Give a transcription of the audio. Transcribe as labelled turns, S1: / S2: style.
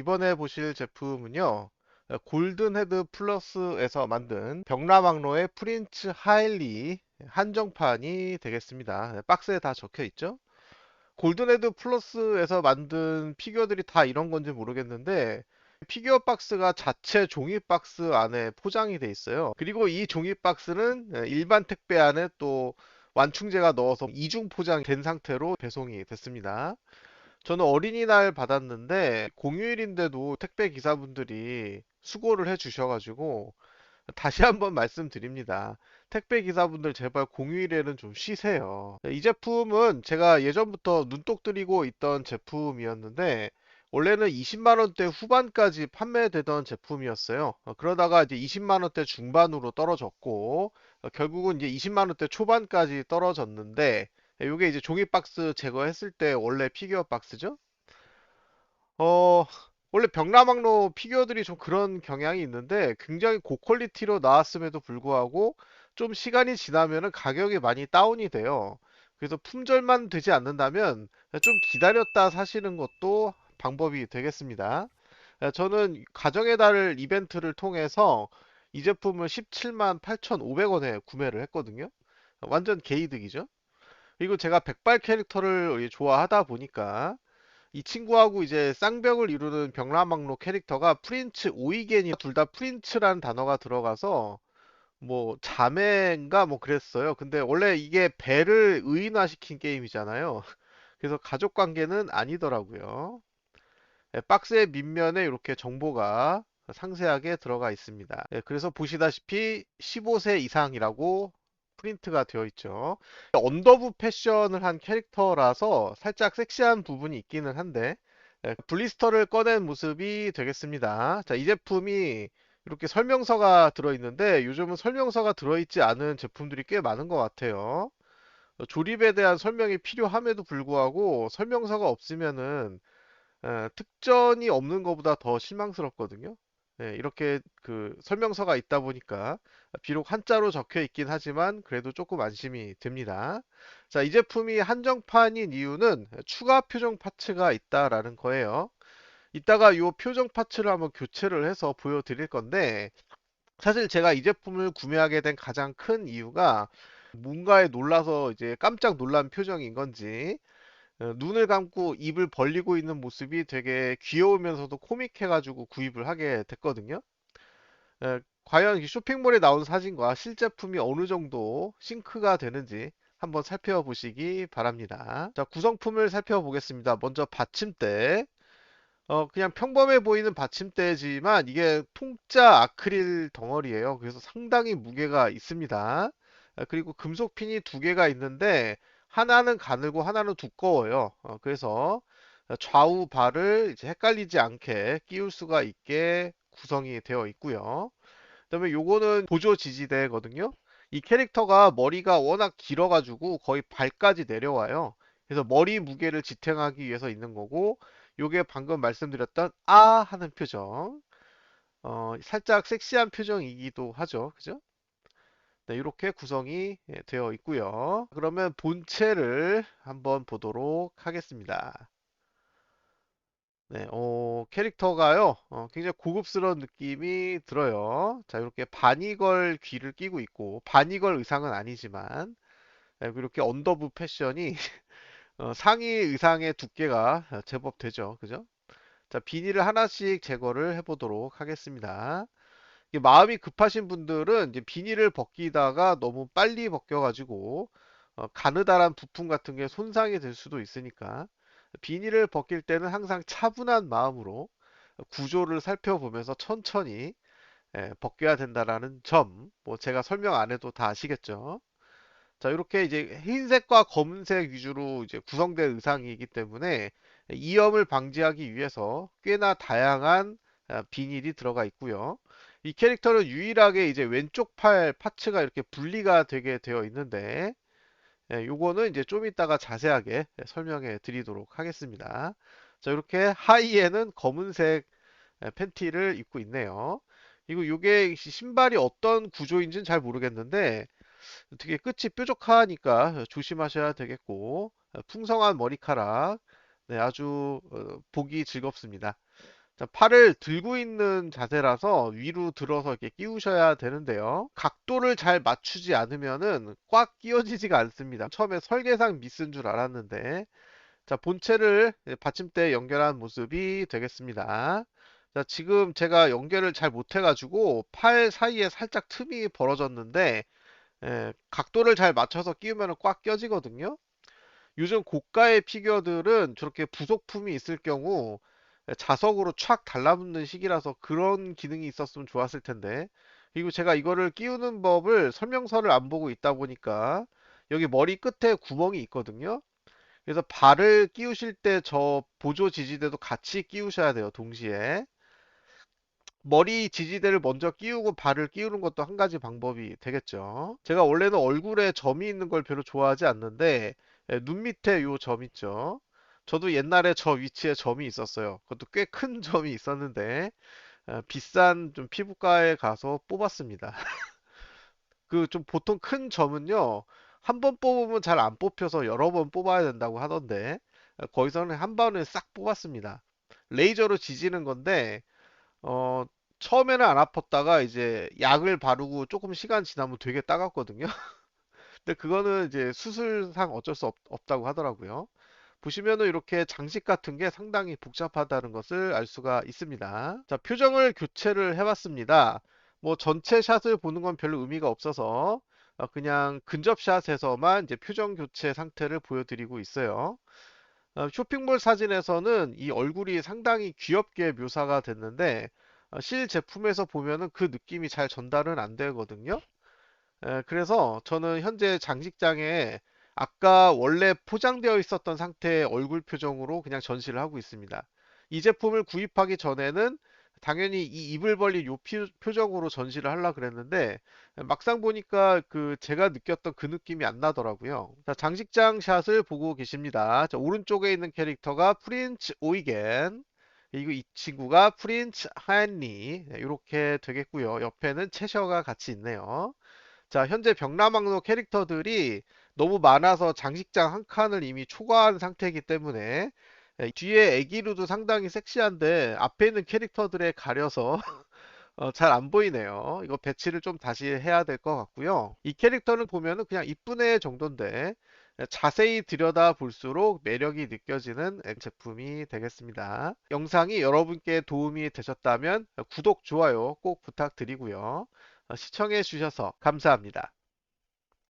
S1: 이번에 보실 제품은요, 골든 헤드 플러스에서 만든 벽라망로의 프린츠 하일리 한정판이 되겠습니다. 박스에 다 적혀 있죠? 골든 헤드 플러스에서 만든 피규어들이 다 이런 건지 모르겠는데, 피규어 박스가 자체 종이 박스 안에 포장이 돼 있어요. 그리고 이 종이 박스는 일반 택배 안에 또 완충제가 넣어서 이중 포장된 상태로 배송이 됐습니다. 저는 어린이날 받았는데 공휴일인데도 택배 기사분들이 수고를 해 주셔가지고 다시 한번 말씀드립니다. 택배 기사분들 제발 공휴일에는 좀 쉬세요. 이 제품은 제가 예전부터 눈독 들이고 있던 제품이었는데 원래는 20만 원대 후반까지 판매되던 제품이었어요. 그러다가 이제 20만 원대 중반으로 떨어졌고 결국은 이제 20만 원대 초반까지 떨어졌는데 이게 이제 종이 박스 제거했을 때 원래 피규어 박스죠? 어, 원래 벽라망로 피규어들이 좀 그런 경향이 있는데 굉장히 고퀄리티로 나왔음에도 불구하고 좀 시간이 지나면은 가격이 많이 다운이 돼요. 그래서 품절만 되지 않는다면 좀 기다렸다 사시는 것도 방법이 되겠습니다. 저는 가정의 달 이벤트를 통해서 이 제품을 17만 8,500원에 구매를 했거든요. 완전 개이득이죠. 그리고 제가 백발 캐릭터를 좋아하다 보니까 이 친구하고 이제 쌍벽을 이루는 벽라망로 캐릭터가 프린츠 오이겐이 둘 다 프린츠라는 단어가 들어가서 뭐 자매인가 뭐 그랬어요. 근데 원래 이게 배를 의인화시킨 게임이잖아요. 그래서 가족 관계는 아니더라고요. 예, 박스의 밑면에 이렇게 정보가 상세하게 들어가 있습니다. 예, 그래서 보시다시피 15세 이상이라고 프린트가 되어 있죠. 언더부 패션을 한 캐릭터라서 살짝 섹시한 부분이 있기는 한데 예, 블리스터를 꺼낸 모습이 되겠습니다. 자, 이 제품이 이렇게 설명서가 들어있는데 요즘은 설명서가 들어있지 않은 제품들이 꽤 많은 것 같아요. 조립에 대한 설명이 필요함에도 불구하고 설명서가 없으면은 특전이 없는 것보다 더 실망스럽거든요. 이렇게 그 설명서가 있다 보니까 비록 한자로 적혀 있긴 하지만 그래도 조금 안심이 됩니다. 자, 이 제품이 한정판인 이유는 추가 표정 파츠가 있다라는 거예요. 이따가 이 표정 파츠를 한번 교체를 해서 보여드릴 건데 사실 제가 이 제품을 구매하게 된 가장 큰 이유가 뭔가에 놀라서 이제 깜짝 놀란 표정인 건지 눈을 감고 입을 벌리고 있는 모습이 되게 귀여우면서도 코믹해가지고 구입을 하게 됐거든요. 과연 이 쇼핑몰에 나온 사진과 실제품이 어느 정도 싱크가 되는지 한번 살펴보시기 바랍니다. 자, 구성품을 살펴보겠습니다. 먼저 받침대. 그냥 평범해 보이는 받침대지만 이게 통짜 아크릴 덩어리예요. 그래서 상당히 무게가 있습니다. 그리고 금속 핀이 두 개가 있는데 하나는 가늘고 하나는 두꺼워요. 그래서 좌우 발을 이제 헷갈리지 않게 끼울 수가 있게 구성이 되어 있고요. 그다음에 요거는 보조 지지대거든요. 이 캐릭터가 머리가 워낙 길어가지고 거의 발까지 내려와요. 그래서 머리 무게를 지탱하기 위해서 있는 거고, 요게 방금 말씀드렸던 아 하는 표정. 살짝 섹시한 표정이기도 하죠. 그죠? 네, 이렇게 구성이 되어 있고요. 그러면 본체를 한번 보도록 하겠습니다. 네, 캐릭터가요, 굉장히 고급스러운 느낌이 들어요. 자, 이렇게 바니걸 귀를 끼고 있고, 바니걸 의상은 아니지만, 네, 이렇게 언더부 패션이 상의 의상의 두께가 제법 되죠. 그죠? 자, 비닐을 하나씩 제거를 해보도록 하겠습니다. 이게 마음이 급하신 분들은 이제 비닐을 벗기다가 너무 빨리 벗겨가지고 가느다란 부품 같은 게 손상이 될 수도 있으니까 비닐을 벗길 때는 항상 차분한 마음으로 구조를 살펴보면서 천천히 벗겨야 된다라는 점, 뭐 제가 설명 안 해도 다 아시겠죠? 자, 이렇게 이제 흰색과 검은색 위주로 이제 구성된 의상이기 때문에 이염을 방지하기 위해서 꽤나 다양한 비닐이 들어가 있고요. 이 캐릭터는 유일하게 이제 왼쪽 팔 파츠가 이렇게 분리가 되게 되어 있는데 요거는 이제 좀 이따가 자세하게 설명해 드리도록 하겠습니다. 자, 이렇게 하의에는 검은색 팬티를 입고 있네요. 그리고 요게 신발이 어떤 구조인지는 잘 모르겠는데 되게 끝이 뾰족하니까 조심하셔야 되겠고 풍성한 머리카락 네, 아주 보기 즐겁습니다. 자, 팔을 들고 있는 자세라서 위로 들어서 이렇게 끼우셔야 되는데요. 각도를 잘 맞추지 않으면은 꽉 끼워지지가 않습니다. 처음에 설계상 미스인 줄 알았는데, 자, 본체를 받침대에 연결한 모습이 되겠습니다. 자, 지금 제가 연결을 잘 못해가지고 팔 사이에 살짝 틈이 벌어졌는데, 각도를 잘 맞춰서 끼우면 꽉 껴지거든요. 요즘 고가의 피규어들은 저렇게 부속품이 있을 경우 자석으로 촥 달라붙는 식이라서 그런 기능이 있었으면 좋았을 텐데. 그리고 제가 이거를 끼우는 법을 설명서를 안 보고 있다 보니까 여기 머리 끝에 구멍이 있거든요. 그래서 발을 끼우실 때 저 보조 지지대도 같이 끼우셔야 돼요, 동시에. 머리 지지대를 먼저 끼우고 발을 끼우는 것도 한 가지 방법이 되겠죠. 제가 원래는 얼굴에 점이 있는 걸 별로 좋아하지 않는데, 눈 밑에 요 점 있죠. 저도 옛날에 저 위치에 점이 있었어요. 그것도 꽤 큰 점이 있었는데, 비싼 좀 피부과에 가서 뽑았습니다. 그 좀 보통 큰 점은요, 한 번 뽑으면 잘 안 뽑혀서 여러 번 뽑아야 된다고 하던데, 거기서는 한 번에 싹 뽑았습니다. 레이저로 지지는 건데, 어, 처음에는 안 아팠다가 이제 약을 바르고 조금 시간 지나면 되게 따갑거든요. 근데 그거는 이제 수술상 어쩔 수 없다고 하더라고요. 보시면은 이렇게 장식 같은 게 상당히 복잡하다는 것을 알 수가 있습니다. 자, 표정을 교체를 해봤습니다. 뭐 전체 샷을 보는 건 별로 의미가 없어서 그냥 근접샷에서만 이제 표정 교체 상태를 보여드리고 있어요. 쇼핑몰 사진에서는 이 얼굴이 상당히 귀엽게 묘사가 됐는데 실 제품에서 보면은 그 느낌이 잘 전달은 안 되거든요. 그래서 저는 현재 장식장에 아까 원래 포장되어 있었던 상태의 얼굴 표정으로 그냥 전시를 하고 있습니다. 이 제품을 구입하기 전에는 당연히 이 입을 벌린 요 표정으로 전시를 하려고 그랬는데 막상 보니까 그 제가 느꼈던 그 느낌이 안 나더라고요. 자, 장식장 샷을 보고 계십니다. 자, 오른쪽에 있는 캐릭터가 프린츠 오이겐, 그리고 이 친구가 프린츠 하엔리 이렇게 되겠고요. 옆에는 채셔가 같이 있네요. 자, 현재 병라망로 캐릭터들이 너무 많아서 장식장 한 칸을 이미 초과한 상태이기 때문에 뒤에 애기루도 상당히 섹시한데 앞에 있는 캐릭터들에 가려서 잘 안 보이네요. 이거 배치를 좀 다시 해야 될 것 같고요. 이 캐릭터는 보면은 그냥 이쁜 애 정도인데 자세히 들여다 볼수록 매력이 느껴지는 제품이 되겠습니다. 영상이 여러분께 도움이 되셨다면 구독, 좋아요 꼭 부탁드리고요. 시청해 주셔서 감사합니다.